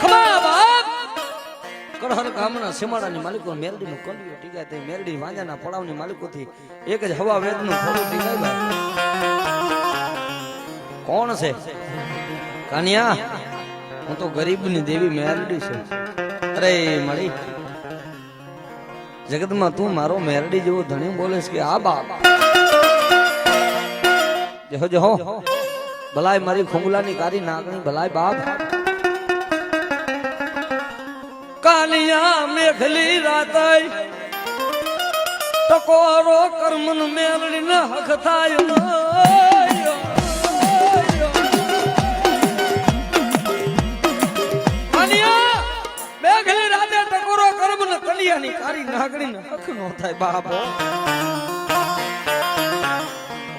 ખમા બાપ કરહર ગામના સીમાડાની માલિકો મેરડીનો કંડિયો ટીકાય તે મેરડી વાંજાના પડાવની માલિકોથી એક જ હવા વેદનું ફોડું ટીકાય. કોણ છે કાનિયા? હું તો ગરીબની દેવી મેરડી છું. અરે મળી જગતમાં તું મારો મેરડી જેવો ધણી બોલે કે આ બાપ જહો જહો ભલાય મારી ખુંગલાની કારી નાગણી ભલાય બાપ. કાલિયા મેઘલી રાતય ટકોરો કર્મન મેરડી ન હક થાય. કાલિયા મેઘલી રાતે ટકોરો કર્મન કલિયાની કારી નાગણી ન હક નો થાય બાપ.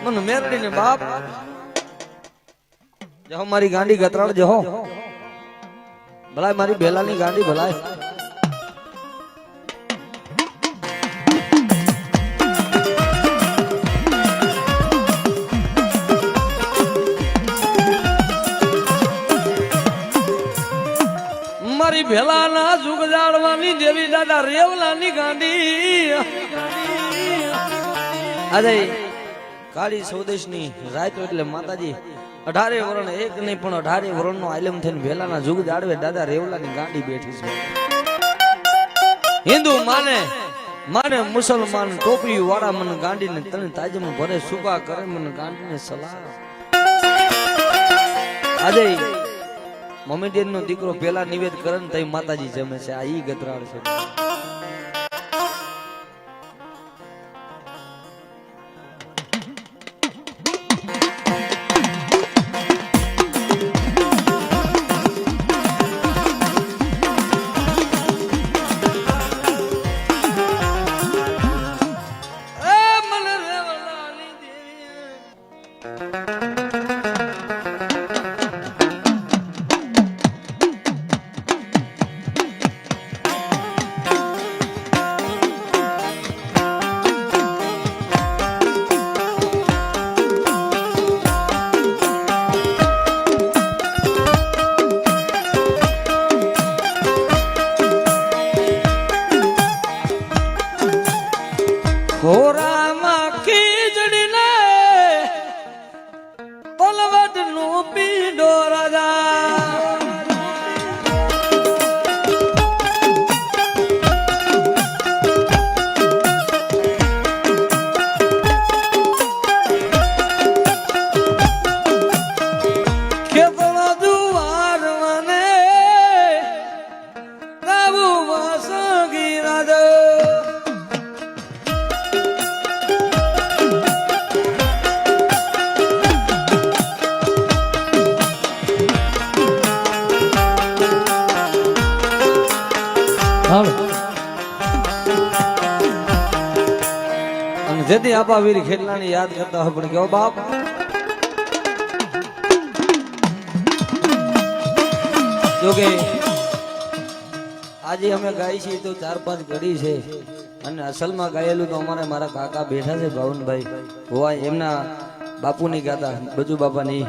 મન મેરડી ને બાપ જહો મારી ગાંડી ગતરાળ જહો ભલાય મારી બેલાની ગાંડી ભલાય. મારી ભેલાના જુગ જાળવાની દેવી દાદા રેવલાની ગાંડી. અરે કાળી સ્વદેશની રાત એટલે માતાજી 18 વરણ એક નહીં પણ 18 વરણ નો આલમ થઈને વેલાના જુગ જાળવે દાદા રેવલાની ગાંડી બેઠી છે. હિન્દુ માને મુસલમાન ટોપી વાળા મને ગાંડીને તને તાજમ ભરે સુકા કરે મને ગાંડીને સલાહ. આજે મમ્મી નો દીકરો પેલા નિવેદ કરે ને તઈ માતાજી જમે છે. આ ઈ ગતરાળ છે. ખોરામાં ખીજડીને પલવટ નું પીડો રાજા. ખેતણા જુવાર મને કાબુમાં સગી રાજા. જેથી આપા વીર ખેડલાને યાદ કરતા હોય પણ કેવો બાપ જોકે આજે અમે ગાઈ છીએ તો 4-5 ઘડી છે અને અસલમાં ગાયેલું તો અમારે મારા કાકા બેઠા છે ભાવનભાઈ હોવા એમના બાપુની ગાતા બજુ બાપાની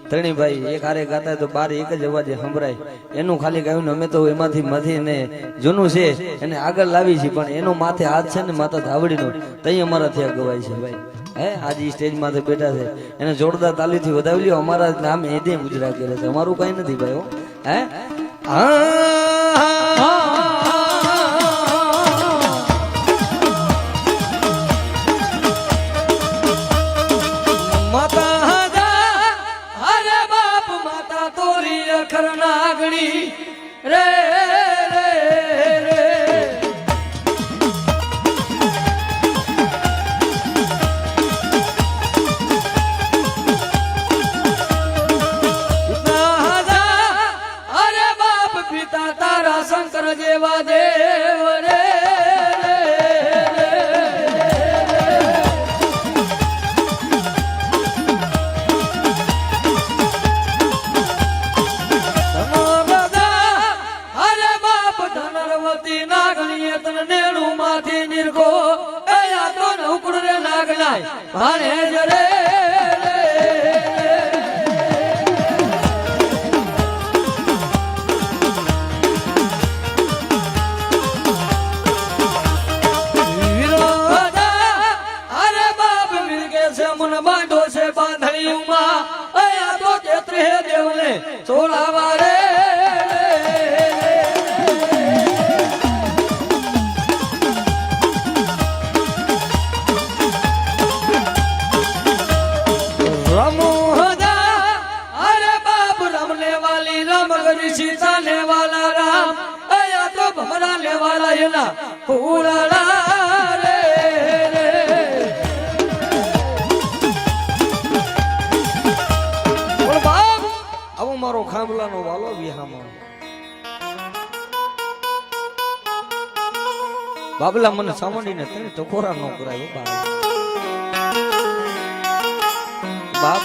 ત્રણેયભાઈ એક હારે ગાતા તો બાર એક જ અવાજે સંભળાય એનું ખાલી ગાયું અમે તો એમાંથી મથી ને જૂનું છે એને આગળ લાવી છે પણ એનો માથે હાથ છે ને માથા ધાવડીનો તઈ અમારા ત્યાં ગવાય છે ભાઈ. હે આજે સ્ટેજ માથે બેઠા છે એને જોરદાર તાલીથી વધાવી લ્યો. અમારા નામ એદે ગુજરાત કરે છે અમારું કઈ નથી ભાઈ. હે નાગણી રે રે રે અરે બાપ પિતા તારા શંકર જેવા દેવ રે. ભાણે જરે ને ચોલાવા રે सीता ने वाला राम आया तो भमरा ने वाला ये ना पूरा रे बोल बाप अब मारो खामला नो वालो विहामा बाबला मन सामनी ने तने तो कोरा नो करायो बाप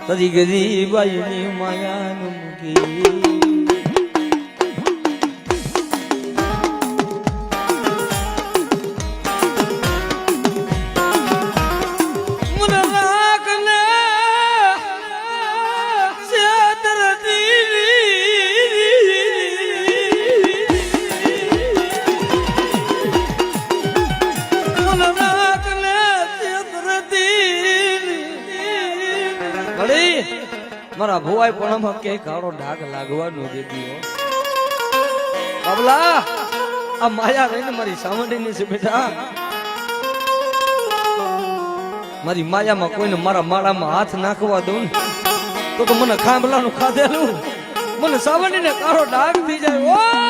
तदी गदी बाई नी माया नुकी मारा भुवाई पण के काळो डाग लागवानो देदियो बाबला आ माया रहीने मारी सावंडी ने से बेटा मारी माया में कोઈને मारा माळा में हाथ नाखवा दઉં तो મને ખાંભલાનું ખાધેલું મને સાવંડી ને કાળો डाग दी जाय ओ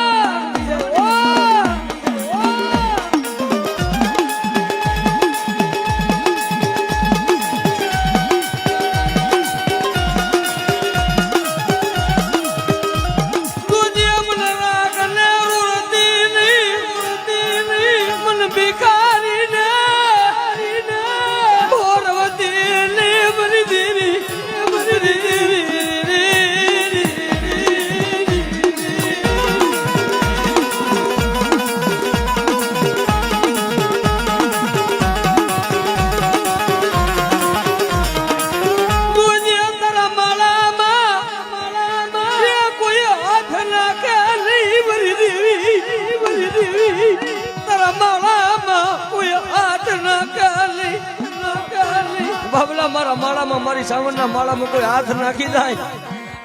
बाबला मारा माला में मारी सावंडना माला में कोई हाथ नाखी जाए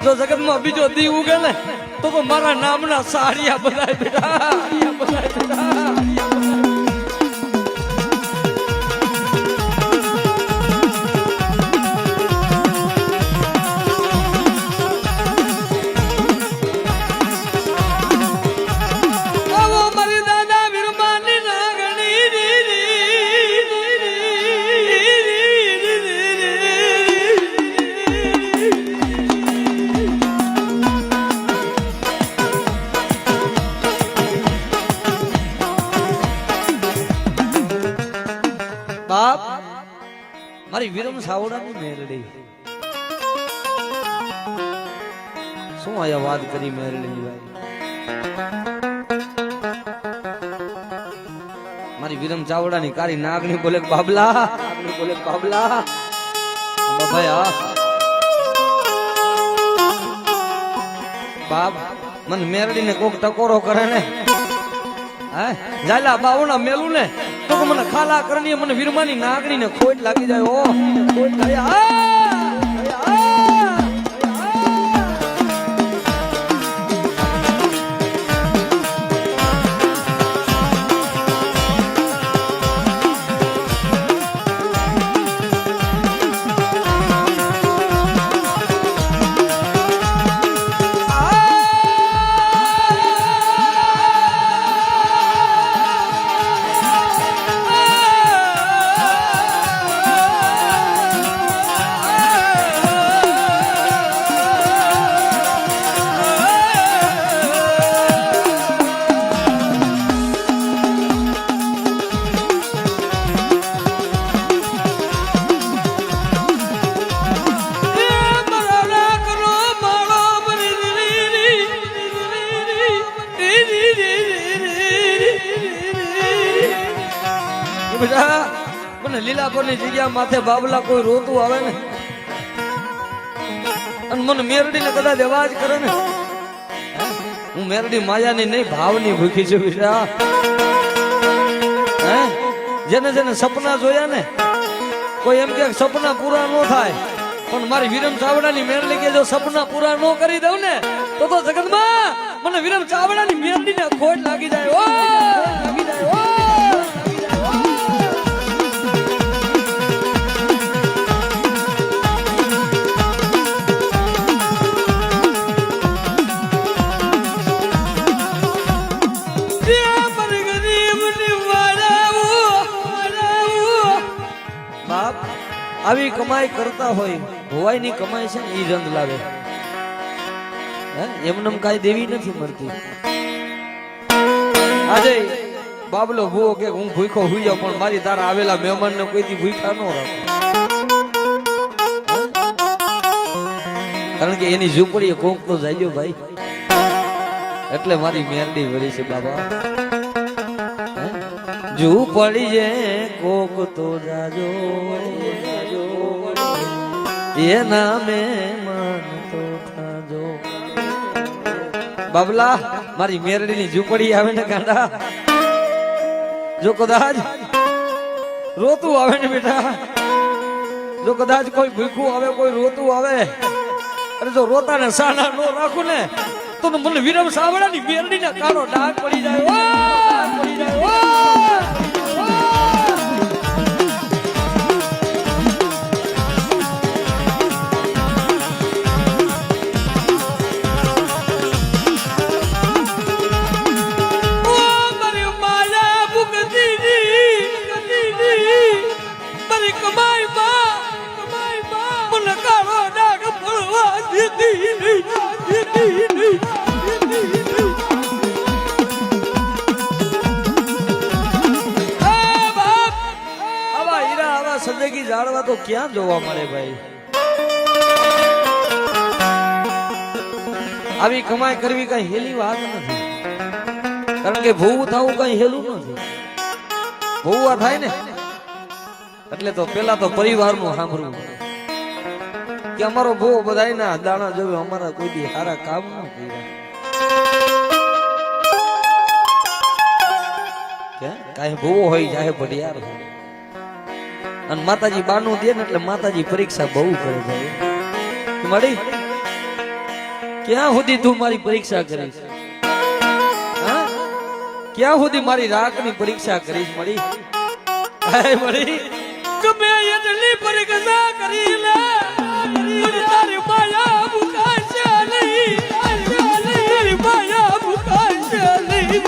जो जगत में बीजो दी उगे ने तो मारा नामना साड़िया बनाए बेटा बाप मारी विरम सावडानी मेरडी શું આયા વાત કરી મેરડીની ભાઈ મારી વિરમ ચાવડાની કારી નાગણી બોલે બાબલા ભાઈ આ બાપ મન મેરડીને કોક ટકોરો કરે ને હા જાલા બાવના મેલું ને તો મને ખાલા કરણી મને વીરમાની નાગણી ને ખોટ લાગી જાય ઓ ખોટ થાય મને લીલાપુરની જગ્યા માથે બાબલા કોઈ રોતું આવે ને અને મને મેરડી ને કદાચ અવાજ કરે ને હું મેરડી માયાની નહીં ભાવની ભૂખી છું બીજા જેને જેને સપના જોયા ને કોઈ એમ કે સપના પૂરા ન થાય પણ મારી વિરમ ચાવડાની મેરડી કે જો સપના પૂરા ન કરી દઉં ને તો જગતમાં મને વિરમ ચાવડાની મેરડીને ખોટ લાગી જાય ઓ લાગી જાય ઓ આવી કમાઈ કરતા હોય હોવાયની કમાઈ છે ને ઈ રંગ લાવે એમનેમ કાઈ દેવી નથી મળતી આજે બાબલો ભૂવો કે હું ભૂખો હુઈ જાઉં પણ મારી તારા આવેલા મહેમાન ને કોઈથી ભૂખા ન રાખો કારણ કે એની ઝૂંપડીએ કોક તો જાય ભાઈ એટલે મારી મેરડી વળી છે બાબા ઝૂંપડી છે કોક તો જાજો એ નામે માનતો થાજો બાબલા મારી મેરડીની ઝૂંપડી આવે ને ગાંડા જો કદાચ રોતું આવે ને બેટા જો કદાચ કોઈ ભૂખું આવે કોઈ રોતું આવે અને જો રોતા ને સાના નો રાખું ને તો મને વિરમ સાવડાની મેરડીને કાળો ડાઘ પડી જાય પડી જાય સંજયકી જાળવા તો ક્યાં જોવા મળે ભાઈ આવી કમાઈ કરવી કઈ હેલી વાત નથી કારણ કે ભૂવું થવું કઈ હેલું નથી ભૂવા થાય ને એટલે તો પેલા તો પરિવારનું સાંભળવું કે અમારો ભૂવો બધાય ના દાણા જોવે અમારા કોઈ દી સારા કામ ન કર્યા કઈ ભૂવો હોય જાય ભડિયાર હોય અને માતાજી બાનું દે ને એટલે માતાજી પરીક્ષા બહુ કરે છે મળી ક્યાં સુધી તું મારી પરીક્ષા કરીશ ક્યાં સુધી મારી રાખની પરીક્ષા કરીશ મળી મળી ગમે એટલી પરીક્ષા કરી લે તારી માયા મુકાશે નહીં તારી માયા મુકાશે નહીં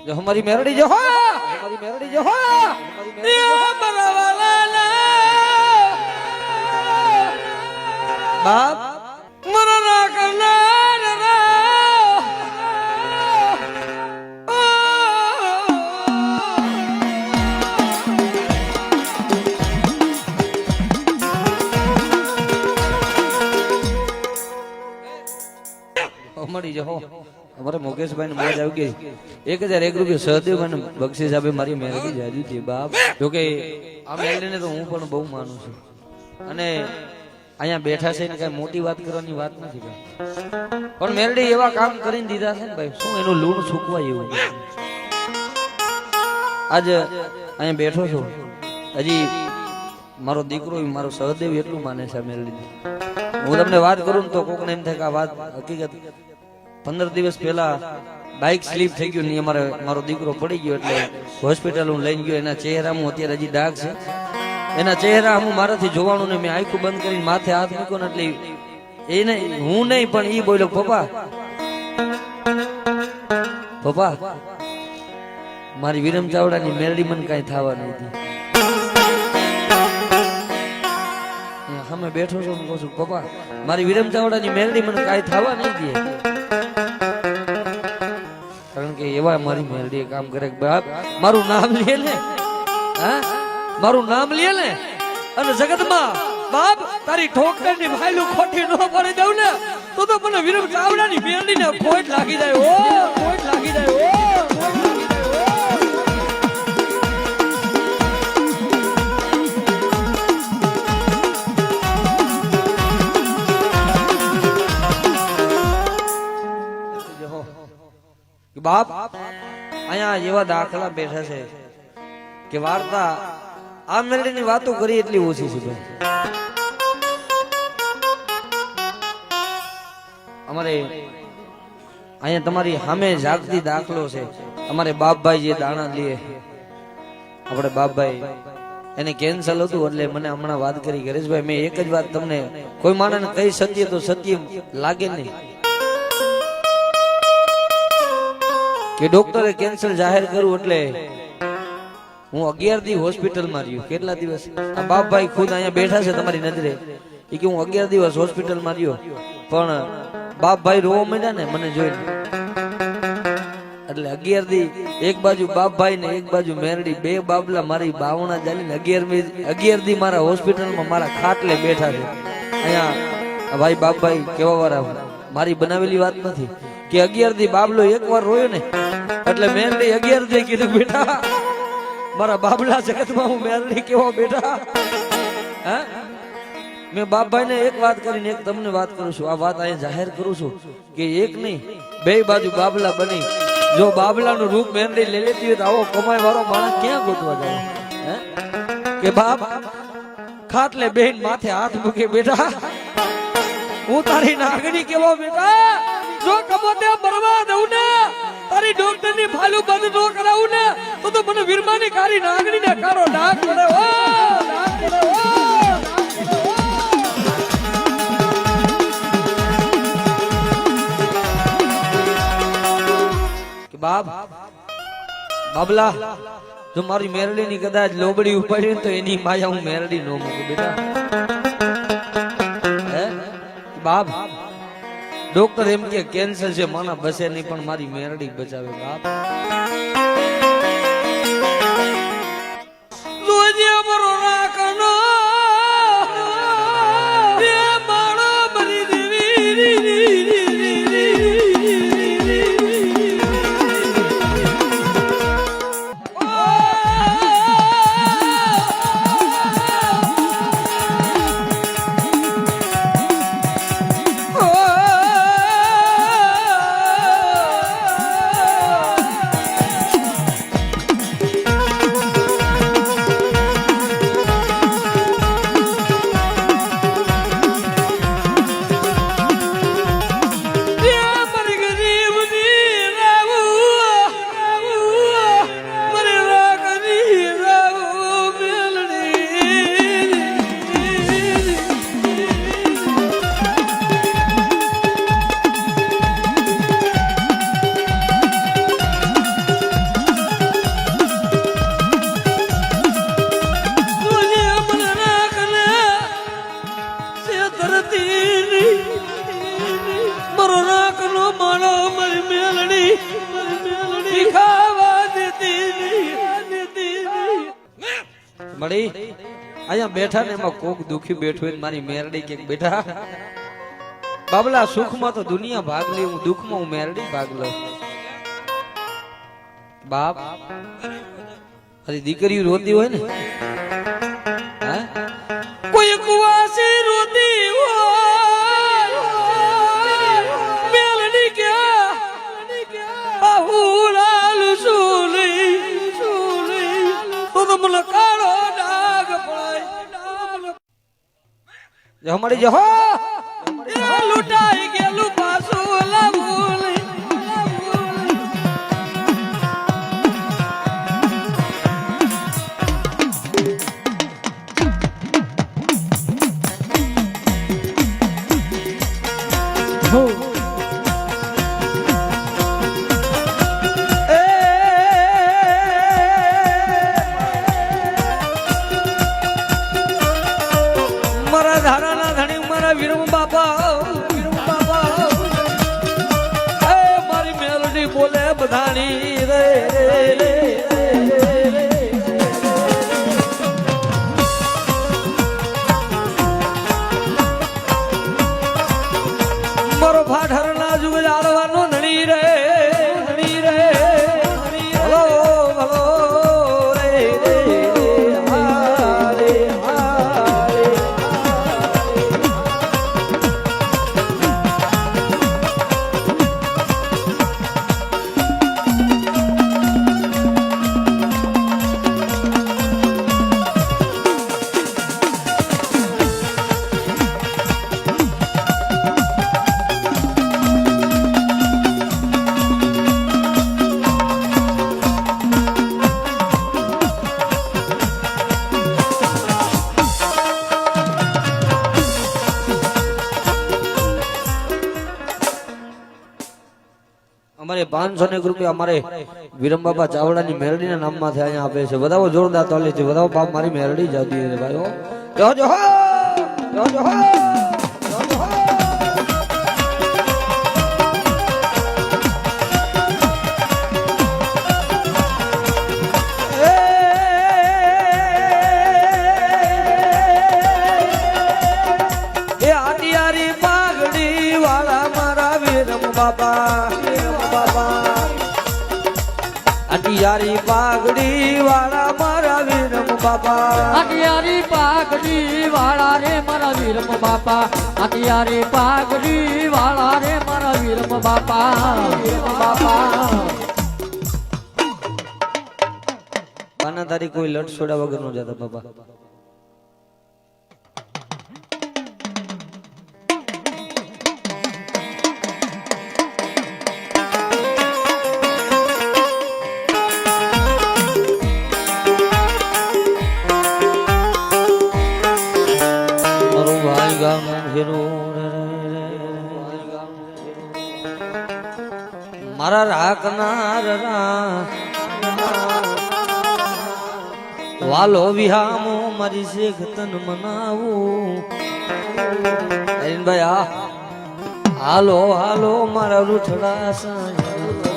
जो हमारी मेरड़ी जो हमारी मेरड़ी जो बाप मरना करना हमारी जो हमारे मुकेश भाई ने मौज આવી ગઈ 1001 રૂપિયા સહદેવ અને બક્ષિસ આપે મારી મેરડી જાજી છે બાપ જો કે આ મેરડીને તો હું પણ બહુ માનું છું અને અહીંયા બેઠા છે ને કઈ મોટી વાત કરવાની વાત નથી પણ મેરડી એવા કામ કરીને દીધા છે ને ભાઈ શું એનું લૂણ સુકવાય એવું આજ અહીંયા બેઠો છું હજી મારો દીકરો મારો સહદેવ એટલું માને છે મેરડી હું તમને વાત કરું તો કોકને એમ થાય કે આ વાત હકીકત 15 દિવસ પહેલા બાઇક સ્લીપ થઈ ગયું ને મારો દીકરો પડી ગયો એટલે હોસ્પિટલ હું લઈને ગયો એના ચહેરામાં અત્યારે હજી ડાઘ છે એના ચહેરા હું મારાથી જોવાનું ને મેં આંખું બંધ કરીને માથે હાથ મૂક્યો ને એટલે એને હું નહીં પણ ઈ બોલ્યો પપ્પા મારી વિરમ ચાવડાની મેરડી મને કઈ થવા નહીં હતી અમે બેઠો છો કહું છું પપ્પા મારી વિરમ ચાવડાની મેરડી મને કાંઈ થવા નહીં દે કારણ કે એવા મારી મેરડી કામ કરે બાપ મારું નામ લે ને મારું નામ લે ને અને જગતમાં બાપ તારી ઠોકરની ભાઈલું ખોટી ન પડી દઉં ને તો મને વિરમ ચાવડાની મેરડીને ખોટ લાગી જાય ઓ ખોટ લાગી જાય ઓ ખોટ લાગી જાય ઓ બાપ અહીંયા એવા દાખલા બેઠા છે કે વાર્તા આ મેરડીની વાતો કરી એટલી ઓછી છે ભાઈ અમારે અહીંયા તમારી સામે જાગતી દાખલો છે અમારે બાપભાઈ જે દાણા લે આપણે બાપભાઈ એને કેન્સલ હતું એટલે મને હમણાં વાત કરી ગરેશભાઈ મેં એક જ વાત તમને કોઈ માણસને કઈ સત્ય તો સત્ય લાગે નહીં કે ડોક્ટરે કેન્સર જાહેર કર્યું એટલે હું 11 દિવસ હોસ્પિટલમાં રહ્યો કેટલા દિવસ આ બાપભાઈ ખુદ અહીંયા બેઠા છે તમારી નજરે એ કે હું 11 દિવસ હોસ્પિટલમાં રહ્યો પણ બાપભાઈ રોવા માંડ્યા ને મને જોઈને એટલે 11 દી એક બાજુ બાપભાઈ ને એક બાજુ મેરડી બે બાબલા મારી બાવણા ચાલીને 11 દી મારા હોસ્પિટલમાં મારા ખાટલે બેઠા છે અહીંયા ભાઈ બાપભાઈ કેવા વાળા મારી બનાવેલી વાત નથી કે 11 દી બાબલો એકવાર રોયો ને એટલે મેરડી 11 દી કીધું બેટા મારા બાબલા જગતમાં હું મેરડી કેવો બેટા હે મેં બાપભાઈ ને એક વાત કરીને એક તમને વાત કરું છું આ વાત અહીંયા જાહેર કરું છું કે એક નહીં બે બાજુ બાબલા બની જો બાબલાનું રૂપ મેરડી લઈ લેતી હોય તો આવો કમાઈ વાળો માણસ ક્યાં ગોતવા જાય હે કે બાપ ખાટલે બેન માથે હાથ મૂકે બેટા હું તારી નાગણી કેવો બેટા જો કમોતે બરવા દઉં ને તારી ડોક્ટર ની ફાલું બંધ ન કરાવું ને તો મને વીરમાની કારી નાગણી ને કારો ડાક પડે ઓ ડાક પડે ઓ કે બાપ બાબલા જો મારી મેરડી ની કદાચ લોબડી ઉપાડી તો એની માયા હું મેરડી નો મૂકું બેટા હે બાપ ડોક્ટર એમ કે કેન્સર છે માના બસે નહીં પણ મારી મેરડી બચાવે બાપ લોજે મરો રાખનો એ માળો બની દેવી મળી અહીંયા બેઠા ને એમાં કોક દુખી બેઠો મારી મેરડી કે બેટા બાબલા સુખમાં તો દુનિયા ભાગ લે હું દુઃખમાં હું મેરડી ભાગ લઉં બાપ અરે દીકરી રોતી હોય ને કોઈ કુવાસી રોતી હોય મેલડી ક્યાં આહુલાલ સુલી તો મને કાળો ડાગ પડાય હમારી જો લૂટાઈ ગયેલું પાછું લાવું ધારાના ધણી મારા વીરમ બાપા મારી મેલડી બોલે બધાની રે 500 રૂપિયા અમારે વિરમ બાબા ચાવડાની મેરડીના નામમાંથી અહીંયા આપે છે. બધાઓ જોરદાર તાલી છે. બધાઓ બાપ મારી મેરડી જતી રહે ભાઈઓ. જોજો હો જોજો હો જોજો હો. અટિયારી પાઘડી વાળા મારા વીરમ બાપા. અટિયારી પાઘડી વાળા રે મારા વીરમ બાપા. અટિયારી પાઘડી વાળા રે મારા વીરમ બાપા. વીરમ બાપા પાના તારી કોઈ લટ છોડા વગર નો જતા બાપા. મારા રાખનાર વાલો વિહામો મારી શેખ તન મનાવું. ભાઈ હાલો હાલો મારા રૂઠડા સાયા